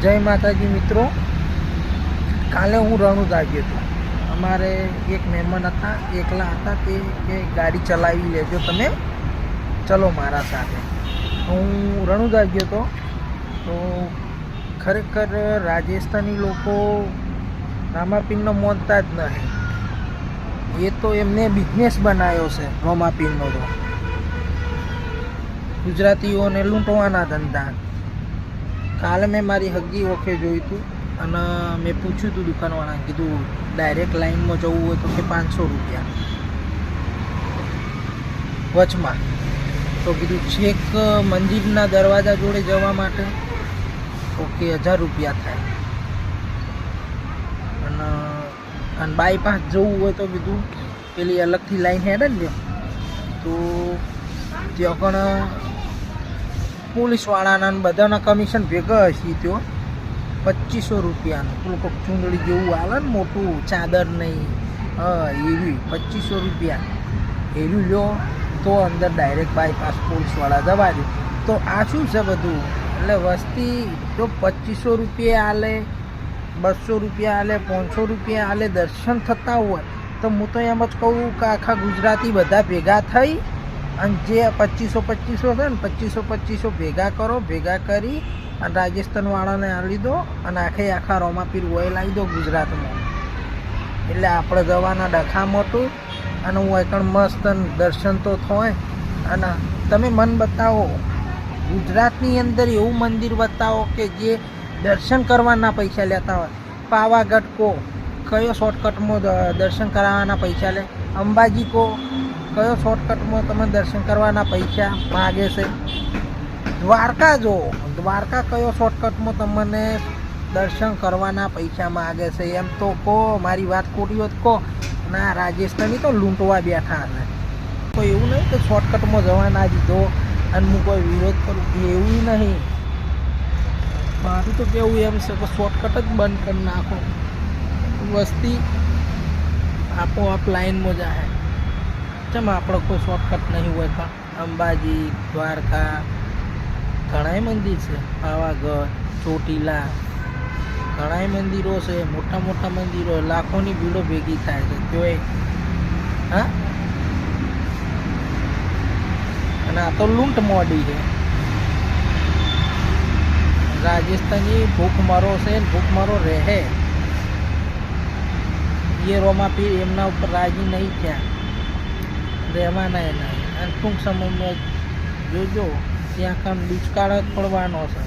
જય માતાજી મિત્રો, કાલે હું રણુદા ગયો હતો. અમારે એક મહેમાન હતા, એકલા હતા. તે કે ગાડી ચલાવી લેજો તમે, ચલો મારા સાથે. હું રણુદા ગયો હતો. તો ખરેખર રાજસ્થાની લોકો રામાપીરનો માનતા જ નહીં. એ તો એમને બિઝનેસ બનાવ્યો છે રામાપીરનો. તો ગુજરાતીઓને લૂંટવાના ધંધા. કાલે મેં મારી હગી ઓખે જોયું હતું અને મેં પૂછ્યું હતું દુકાનવાળાને, કીધું ડાયરેક્ટ લાઈનમાં જવું હોય તો કે 500 રૂપિયા વચમાં. તો કીધું છેક મંદિરના દરવાજા જોડે જવા માટે ઓકે 1000 રૂપિયા થાય. અને બાયપાસ જવું હોય તો કીધું પેલી અલગથી લાઈન હેડે ને, તો ત્યાં પણ પોલીસવાળાના બધાના કમિશન ભેગા હશે. તો 2500 રૂપિયાનું પેલું કોઈક ચૂંદડી જેવું આવે ને મોટું, ચાદર નહીં, એવી 2500 રૂપિયા એવી લો તો અંદર ડાયરેક્ટ બાયપાસ પોલીસવાળા દવા દે. તો આ શું છે બધું? એટલે વસ્તી જો 2500 રૂપિયા આલે, 200 રૂપિયા આલે, 500 રૂપિયા આલે, દર્શન થતા હોય તો હું તો એમ જ કહું કે આખા ગુજરાતી બધા ભેગા થઈ અને જે 2500 છે ને 2500 ભેગા કરો. ભેગા કરી અને રાજસ્થાનવાળાને આપી દો અને આખા રામાપીર વય લાવી દો ગુજરાતમાં. એટલે આપણે જવાના ડખા મોટું અને હું એકણ મસ્ત દર્શન તો થાય. અને તમે મન બતાવો, ગુજરાતની અંદર એવું મંદિર બતાવો કે જે દર્શન કરવાના પૈસા લેતા હોય. પાવાગઢ કો કયો શોર્ટકટમાં દર્શન કરાવવાના પૈસા લે? અંબાજી કો કયો શોર્ટકટમાં તમે દર્શન કરવાના પૈસા માગે છે? દ્વારકા જો, દ્વારકા કયો શોર્ટકટમાં તમને દર્શન કરવાના પૈસા માગે છે? એમ તો કહો, મારી વાત ખોટી હોત કહો. ના, રાજસ્થાની તો લૂંટવા બેઠા હતા. કોઈ એવું નહીં કે શોર્ટકટમાં જવાના દીધો અને હું કોઈ વિરોધ કરું, એવું નહીં. મારું તો કેવું એમ છે કે શોર્ટકટ જ બંધ કરી નાખો. વસ્તી આપોઆપ લાઈનમાં જાય. ચમ આપણે કોઈ શોર્ટકટ નહીં હોય તો અંબાજી, દ્વારકા ઘણાય મંદિર છે, પાવાગઢ, ચોટીલા ઘણાય મંદિરો છે, મોટા મોટા મંદિરો, લાખોની ભીડો ભેગી થાય છે તોય. હા, અને આ તો લૂંટ મોડી છે. રાજસ્થાની ભૂખમરો છે, ભૂખમરો રહે. એ રામાપીર એમના ઉપર રાજી નહીં થયા, રહેવાના નહીં. અને ટૂંક સમયમાં જોજો ત્યાં કામ દુષ્કાળ જ પડવાનો છે.